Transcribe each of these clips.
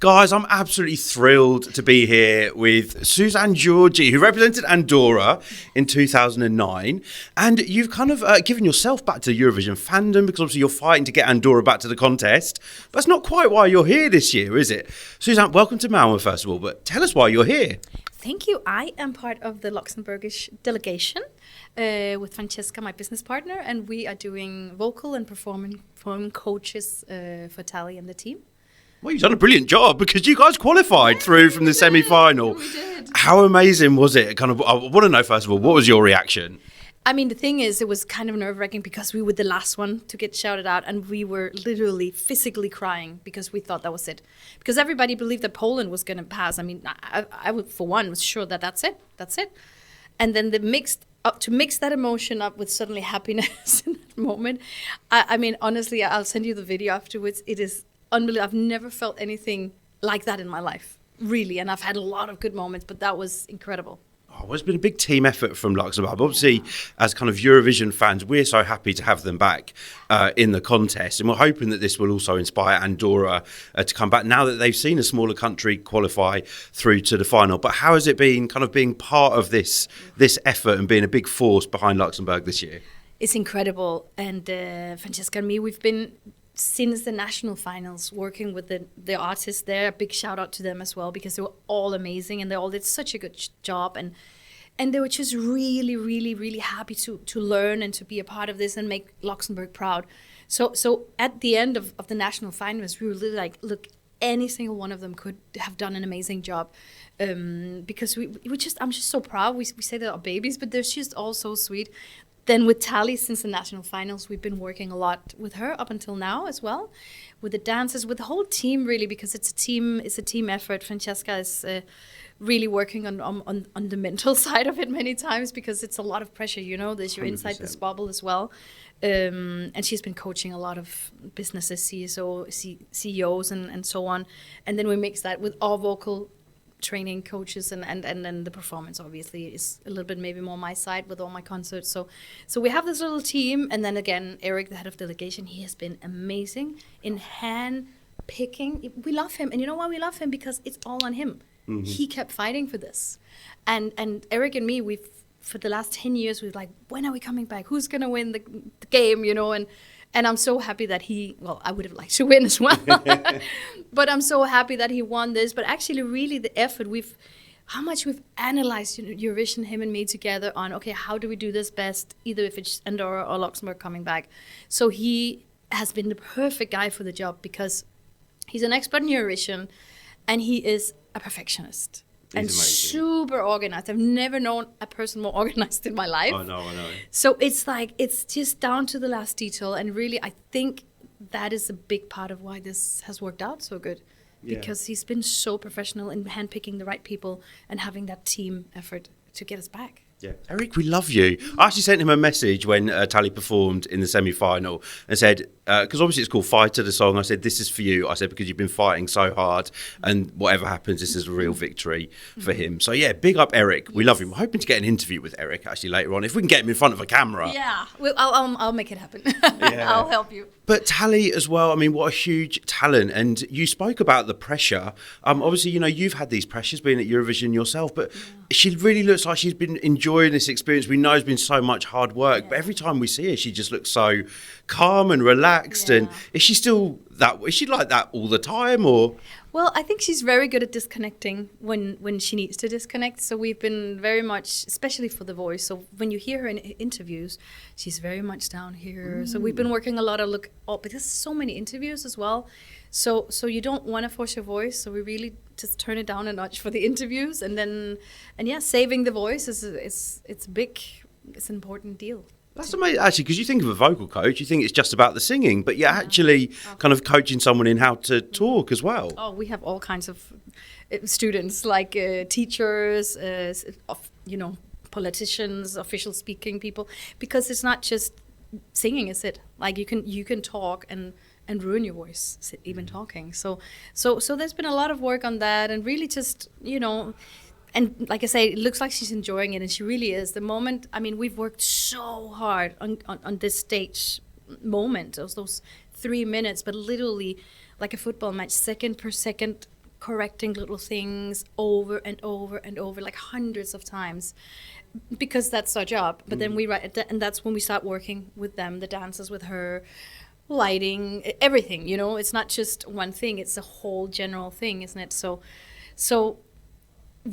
Guys, I'm absolutely thrilled to be here with Susanne Georgi, who represented Andorra in 2009. And you've kind of given yourself back to the Eurovision fandom because obviously you're fighting to get Andorra back to the contest. But that's not quite why you're here this year, is it? Susanne, welcome to Malmö, first of all, but tell us why you're here. Thank you. I am part of the Luxembourgish delegation with Francesca, my business partner, and we are doing vocal and performing coaches for TALI and the team. Well, you've done a brilliant job because you guys qualified through from the semi-final. We did. How amazing was it? I want to know, first of all, what was your reaction? I mean, the thing is, it was kind of nerve-wracking because we were the last one to get shouted out, and we were literally physically crying because we thought that was it. Because everybody believed that Poland was going to pass. I mean, I would, for one, was sure that that's it. And then to mix that emotion up with suddenly happiness in that moment. I mean, honestly, I'll send you the video afterwards. It is unbelievable. I've never felt anything like that in my life, really. And I've had a lot of good moments, but that was incredible. Oh, well, it's been a big team effort from Luxembourg. Obviously, as kind of Eurovision fans, we're so happy to have them back in the contest. And we're hoping that this will also inspire Andorra to come back now that they've seen a smaller country qualify through to the final. But how has it been kind of being part of this effort and being a big force behind Luxembourg this year? It's incredible. And Francesca and me, we've been since the national finals working with the artists there. A big shout out to them as well because they were all amazing and they all did such a good job, and they were just really, really, really happy to learn and to be a part of this and make Luxembourg proud. So at the end of the national finals, we were really like, look, any single one of them could have done an amazing job, because I'm just so proud. We say they're our babies, but they're just all so sweet. Then with TALI, since the national finals, we've been working a lot with her up until now as well, with the dancers, with the whole team really, because it's a team effort. Francesca is really working on the mental side of it many times because it's a lot of pressure, you know, that you're 100%. Inside this bubble as well. And she's been coaching a lot of businesses, CEOs and so on. And then we mix that with our vocal training coaches and then the performance obviously is a little bit maybe more my side with all my concerts. So we have this little team, and then again Eric, the head of delegation, he has been amazing in hand picking. We love him, and you know why we love him? Because it's all on him. Mm-hmm. He kept fighting for this, and Eric and me, we've for the last 10 years we've like, when are we coming back? Who's gonna win the game? You know, and I'm so happy that I would have liked to win as well. But I'm so happy that he won this. But actually, really, the effort, how much we've analyzed Eurovision, him and me together on, okay, how do we do this best, either if it's Andorra or Luxembourg coming back. So he has been the perfect guy for the job because he's an expert in Eurovision and he is a perfectionist. And super organized. I've never known a person more organized in my life. I know. So it's like, it's just down to the last detail. And really, I think that is a big part of why this has worked out so good. Yeah. Because he's been so professional in handpicking the right people and having that team effort to get us back. Yeah, Eric, we love you. I actually sent him a message when TALI performed in the semi-final and said, because obviously it's called Fighter, the song, I said, this is for you. I said, because you've been fighting so hard and whatever happens, this is a real victory for him. So yeah, big up Eric. We love him. We're hoping to get an interview with Eric actually later on, if we can get him in front of a camera. Yeah, well, I'll make it happen. Yeah. I'll help you. But TALI as well, I mean, what a huge talent. And you spoke about the pressure. Obviously, you know, you've had these pressures being at Eurovision yourself, but she really looks like she's been enjoying this experience. We know it's been so much hard work, but every time we see her, she just looks so calm and relaxed. And is she still is she like that all the time, or? Well, I think she's very good at disconnecting when she needs to disconnect. So we've been very much, especially for The Voice. So when you hear her in interviews, she's very much down here. So we've been working a lot of because so many interviews as well. So you don't want to force your voice. So we really just turn it down a notch for the interviews, and saving the voice is it's an important deal. That's amazing, actually, because you think of a vocal coach, you think it's just about the singing, but you're actually kind of coaching someone in how to talk as well. Oh, we have all kinds of students, like teachers, politicians, official speaking people, because it's not just singing, is it? Like you can talk and ruin your voice, even talking. So there's been a lot of work on that, and really just, you know. And like I say, it looks like she's enjoying it, and she really is. The moment, I mean, we've worked so hard on this stage moment, those 3 minutes, but literally like a football match, second per second correcting little things over and over and over, like hundreds of times, because that's our job. But then we write, and that's when we start working with them, the dancers, with her, lighting, everything. You know, it's not just one thing; it's a whole general thing, isn't it? So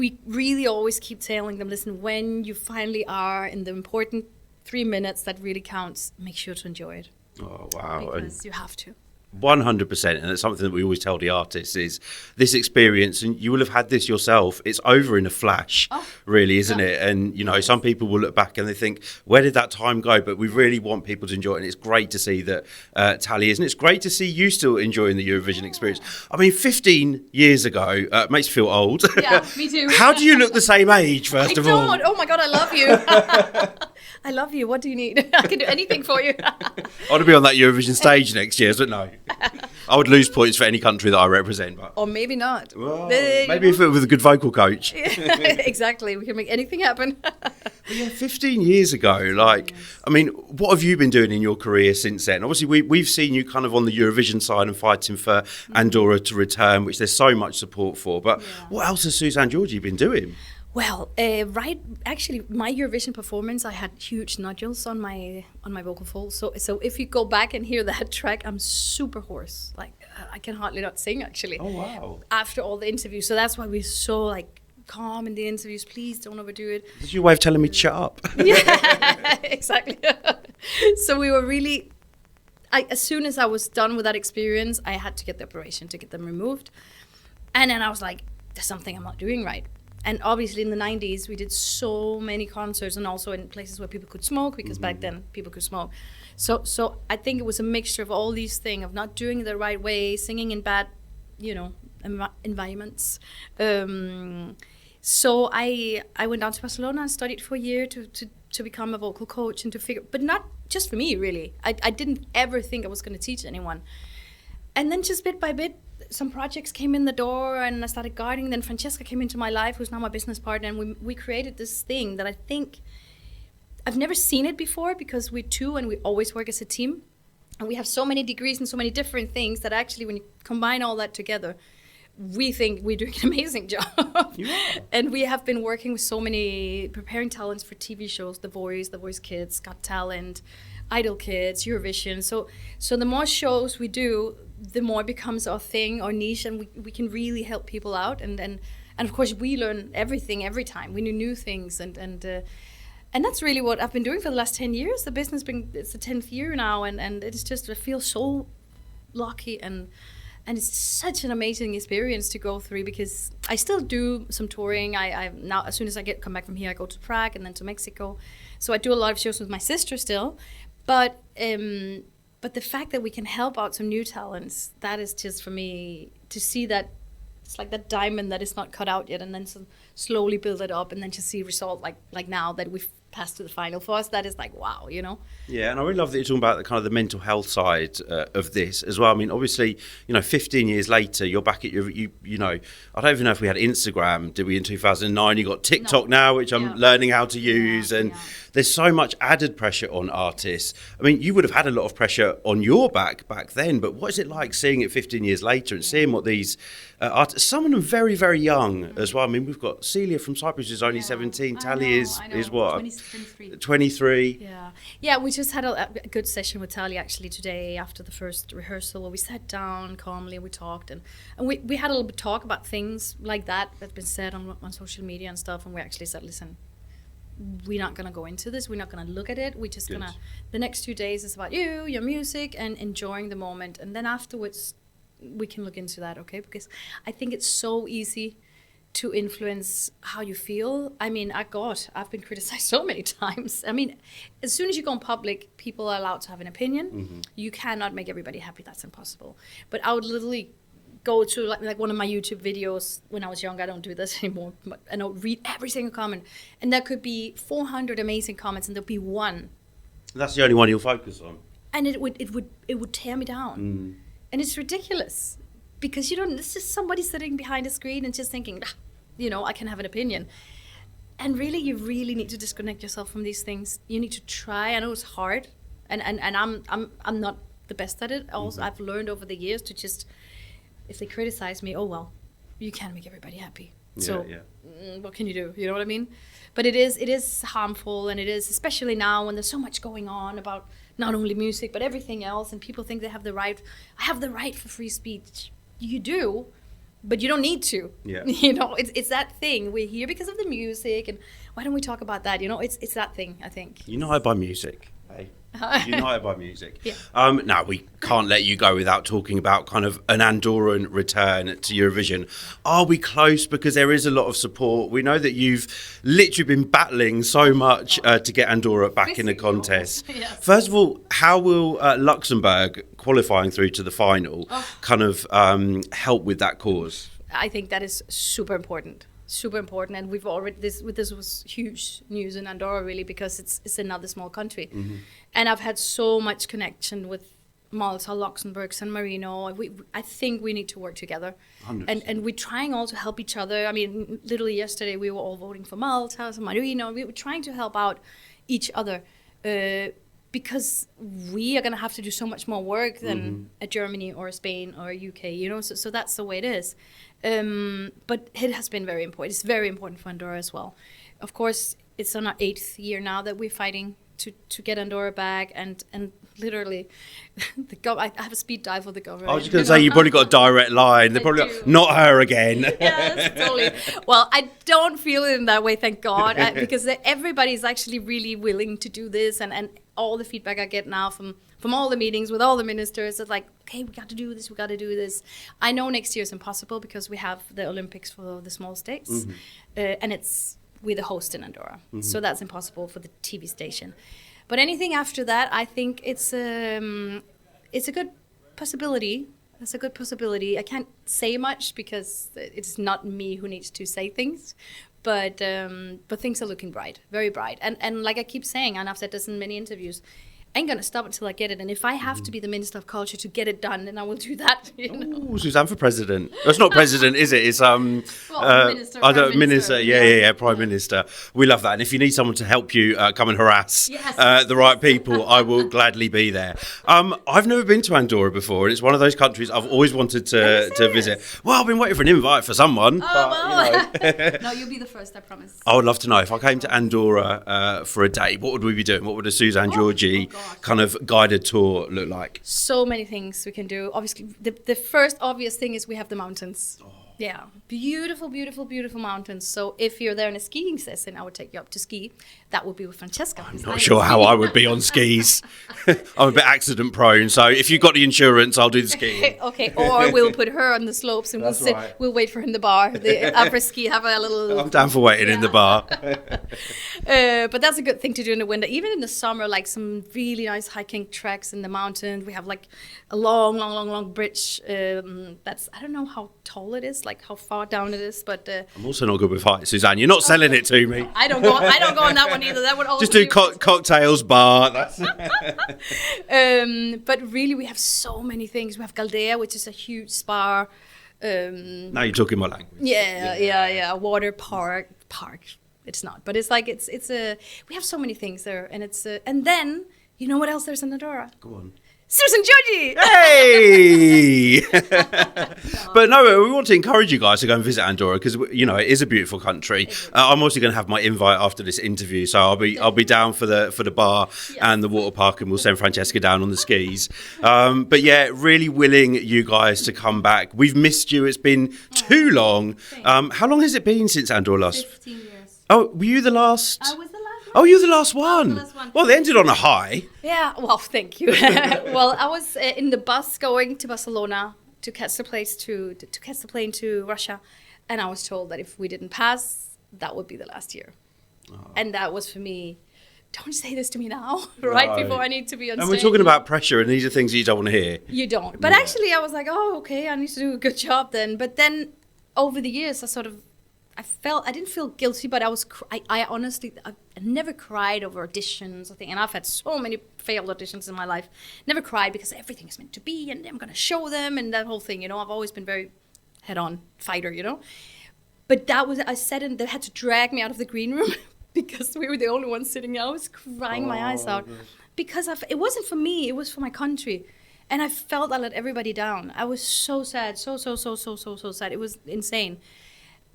we really always keep telling them, listen, when you finally are in the important 3 minutes that really counts, make sure to enjoy it. Oh, wow. Because you have to. 100%, and it's something that we always tell the artists, is this experience, and you will have had this yourself, it's over in a flash, really, isn't it? And, you know, some people will look back and they think, where did that time go? But we really want people to enjoy it, and it's great to see that TALI is, and it's great to see you still enjoying the Eurovision experience. I mean, 15 years ago, makes me feel old. Yeah, me too. How do you look the same age, first of all? I don't. Oh my God, I love you. I love you. What do you need? I can do anything for you. I want to be on that Eurovision stage next year, but no. I would lose points for any country that I represent. But. Or maybe not. Well, maybe if it was with a good vocal coach. Exactly. We can make anything happen. But yeah, 15 years ago, like, I mean, what have you been doing in your career since then? Obviously, we've seen you kind of on the Eurovision side and fighting for Andorra to return, which there's so much support for. But what else has Susanne Georgi been doing? Well, actually, my Eurovision performance, I had huge nodules on my vocal folds. So if you go back and hear that track, I'm super hoarse. Like, I can hardly not sing, actually. Oh, wow. After all the interviews. So that's why we're so, like, calm in the interviews. Please don't overdo it. This is your way of telling me to shut up. Yeah, exactly. So we were really... as soon as I was done with that experience, I had to get the operation to get them removed. And then I was like, there's something I'm not doing right. And obviously in the 90s, we did so many concerts, and also in places where people could smoke, because back then people could smoke. So I think it was a mixture of all these things, of not doing it the right way, singing in bad, you know, environments. So I went down to Barcelona and studied for a year to become a vocal coach, and to figure, but not just for me, really. I didn't ever think I was going to teach anyone. And then just bit by bit, some projects came in the door, and I started guiding. Then Francesca came into my life, who's now my business partner, and we created this thing that I think I've never seen it before, because we're two and we always work as a team, and we have so many degrees and so many different things that actually, when you combine all that together, we think we're doing an amazing job. And we have been working with so many, preparing talents for TV shows, The Voice Kids, Got Talent, Idol Kids, Eurovision. So the more shows we do, the more it becomes our thing, our niche, and we can really help people out. And of course, we learn everything every time. We do new things, and that's really what I've been doing for the last 10 years. The business it's the 10th year now, and it's just, I feel so lucky, and it's such an amazing experience to go through, because I still do some touring. I now, as soon as I come back from here, I go to Prague and then to Mexico. So I do a lot of shows with my sister still, but the fact that we can help out some new talents, that is just, for me, to see that it's like that diamond that is not cut out yet, and then slowly build it up, and then to see result like now that we've passed to the final. For us, that is like, wow, you know. Yeah, and I really love that you're talking about the kind of the mental health side of this as well. I mean, obviously, you know, 15 years later, you're back at you know, I don't even know if we had Instagram, did we, in 2009? You got TikTok now, which I'm learning how to use, and there's so much added pressure on artists. I mean, you would have had a lot of pressure on your back then, but what is it like seeing it 15 years later and seeing what these artists, some of them very, very young as well. I mean, we've got Silia from Cyprus, who's only 17. TALI is what? 23. Yeah, we just had a good session with TALI actually today after the first rehearsal, where we sat down calmly and we talked, and we had a little bit talk about things like that's been said on social media and stuff, and we actually said, listen, we're not going to go into this, we're not going to look at it, we're just going to, the next 2 days is about you, your music, and enjoying the moment, and then afterwards we can look into that, okay? Because I think it's so easy to influence how you feel. I mean, I've been criticized so many times. I mean, as soon as you go in public, people are allowed to have an opinion. You cannot make everybody happy, that's impossible. But I would literally go to like one of my YouTube videos when I was young. I don't do this anymore, but I don't read every single comment, and there could be 400 amazing comments, and there'll be one. That's the only one you'll focus on. And it would tear me down, and it's ridiculous, because this is somebody sitting behind a screen and just thinking, you know, I can have an opinion. And really, you really need to disconnect yourself from these things. You need to try. I know it's hard, and I'm not the best at it. Also, I've learned over the years to just, if they criticize me, oh well, you can't make everybody happy. Yeah, So yeah. what can you do? You know what I mean? But it is harmful, and it is, especially now when there's so much going on about not only music but everything else, and people think they have the right. I have the right for free speech. You do, but you don't need to. Yeah. You know, it's that thing. We're here because of the music, and why don't we talk about that? You know, it's that thing, I think. United by music. Hey. United by music. Yeah. Now, we can't let you go without talking about kind of an Andorran return to Eurovision. Are we close? Because there is a lot of support. We know that you've literally been battling so much to get Andorra back in the contest. Yes. First of all, how will Luxembourg qualifying through to the final kind of help with that cause? I think that is super important. Super important, and we've already this was huge news in Andorra, really, because it's another small country, and I've had so much connection with Malta, Luxembourg, San Marino. I think we need to work together, 100%. and we're trying all to help each other. I mean, literally yesterday we were all voting for Malta, San Marino. We were trying to help out each other. Because we are going to have to do so much more work than a Germany or a Spain or a UK, you know, so that's the way it is. But it has been very important. It's very important for Andorra as well. Of course, it's on our 8th year now that we're fighting to get Andorra back, and literally, I have a speed dial for the government. I was just going to say, you've probably got a direct line. They're probably like, not her again. Yes, totally. Well, I don't feel it in that way, thank God, because everybody's actually really willing to do this, and all the feedback I get now from all the meetings with all the ministers is like, okay, we got to do this. I know next year is impossible because we have the Olympics for the small states, and we're the host in Andorra, so that's impossible for the TV station. But anything after that, I think it's a good possibility. It's a good possibility. I can't say much because it's not me who needs to say things. But things are looking bright, very bright. And like I keep saying, and I've said this in many interviews, I ain't going to stop until I get it. And if I have to be the Minister of Culture to get it done, then I will do that. You know? Ooh, Susanne for president. That's not president, is it? It's Minister, I don't, Prime minister. Yeah, Prime Minister. We love that. And if you need someone to help you come and harass the right people, I will gladly be there. I've never been to Andorra before, and it's one of those countries I've always wanted to visit. Well, I've been waiting for an invite for someone. No, you'll be the first, I promise. I would love to know, if I came to Andorra for a day, what would we be doing? What would a Susanne Georgi kind of guided tour look like? So many things we can do. Obviously, the first obvious thing is we have the mountains. Yeah, beautiful, beautiful, beautiful mountains. So if you're there in a skiing season, I would take you up to ski. That would be with Francesca. I'm not sure how I would be on skis. I'm a bit accident prone, so if you've got the insurance, I'll do the skiing. Okay, or we'll put her on the slopes and That's right. we'll wait for her in the bar. The après ski, have a little... I'm down for waiting in the bar. But that's a good thing to do in the winter. Even in the summer, like some really nice hiking tracks in the mountain. We have like a long bridge. That's, I don't know how tall it is, like how far down it is, but... I'm also not good with heights, Susanne. You're not selling it to me. I don't go on that one either. That would always just do cocktails, bar. That's but really, we have so many things. We have Galdea, which is a huge spa. Now you're talking my language. Yeah. Water park. It's not, but it's like it's a. We have so many things there, and it's and then you know what else there's in Andorra? Go on. Susanne Georgi! Hey! But no, we want to encourage you guys to go and visit Andorra because, you know, it is a beautiful country. I'm also going to have my invite after this interview, so I'll be down for the bar and the water park, and we'll send Francesca down on the skis. But yeah, really willing you guys to come back. We've missed you. It's been too long. How long has it been since Andorra last? 15 years. Oh, were you the last? I was the last one. Oh, you're the last one. The last one. Well, they ended on a high. Yeah, well, thank you. Well, I was in the bus going to Barcelona to catch the plane to Russia, and I was told that if we didn't pass, that would be the last year. Oh. And that was for me. Don't say this to me now, right before I need to be on stage. And we're talking about pressure, and these are things you don't want to hear. You don't. But actually, I was like, oh, okay, I need to do a good job then. But then, over the years, I didn't feel guilty, but I honestly, I never cried over auditions or things. And I've had so many failed auditions in my life. Never cried because everything is meant to be, and I'm going to show them, and that whole thing, you know. I've always been very head-on fighter, you know. But I said, and they had to drag me out of the green room because we were the only ones sitting there. I was crying my eyes out because it wasn't for me, it was for my country. And I felt I let everybody down. I was so sad, so sad. It was insane.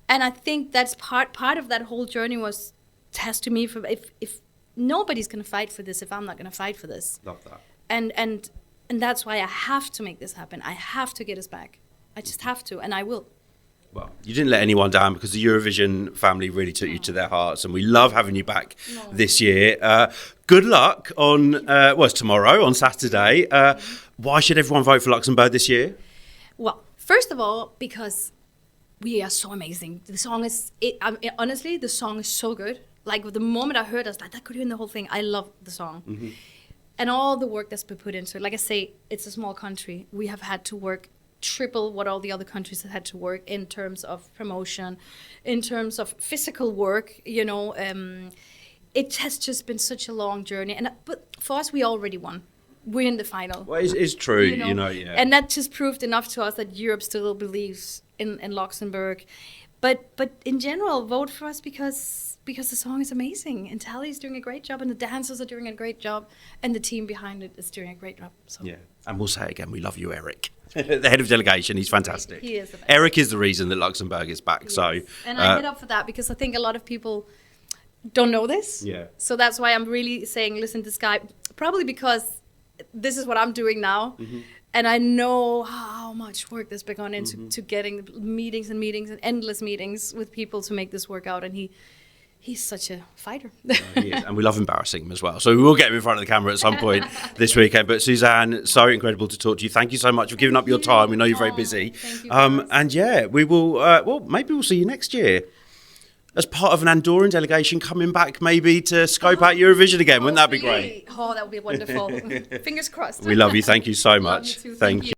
And I think that's part of that whole journey was test to me from if nobody's going to fight for this, if I'm not going to fight for this. Love that. And that's why I have to make this happen. I have to get us back. I just have to, and I will. Well, you didn't let anyone down because the Eurovision family really took you to their hearts, and we love having you back this year. Good luck on, it's tomorrow, on Saturday. Why should everyone vote for Luxembourg this year? Well, first of all, because we are so amazing. The song is, honestly, the song is so good. Like, the moment I heard it, I was like, I could hear the whole thing. I love the song. Mm-hmm. And all the work that's been put into it. Like I say, it's a small country. We have had to work triple what all the other countries have had to work in terms of promotion, in terms of physical work, you know. It has just been such a long journey. But for us, we already won. We're in the final. Well, it's true, you know, yeah. And that just proved enough to us that Europe still believes in Luxembourg. But in general, vote for us because the song is amazing. And TALI is doing a great job, and the dancers are doing a great job, and the team behind it is doing a great job. So. Yeah, and we'll say it again, we love you, Eric. The head of delegation, he's fantastic. He is the best. Eric is the reason that Luxembourg is back. Yes. So, and I hit up for that because I think a lot of people don't know this. Yeah. So that's why I'm really saying, listen, this guy, probably because this is what I'm doing now. Mm-hmm. And I know how much work there's been gone into to getting meetings and endless meetings with people to make this work out. And he's such a fighter. He is. And we love embarrassing him as well. So we will get him in front of the camera at some point this weekend. But Susanne, so incredible to talk to you. Thank you so much for giving up your time. We know you're very busy. Thank you, and yeah, we will, maybe we'll see you next year as part of an Andorran delegation coming back maybe to scope out Eurovision again. Wouldn't that be great? Oh, that would be wonderful. Fingers crossed. We love you. Thank you so much. Love you too. Thank you.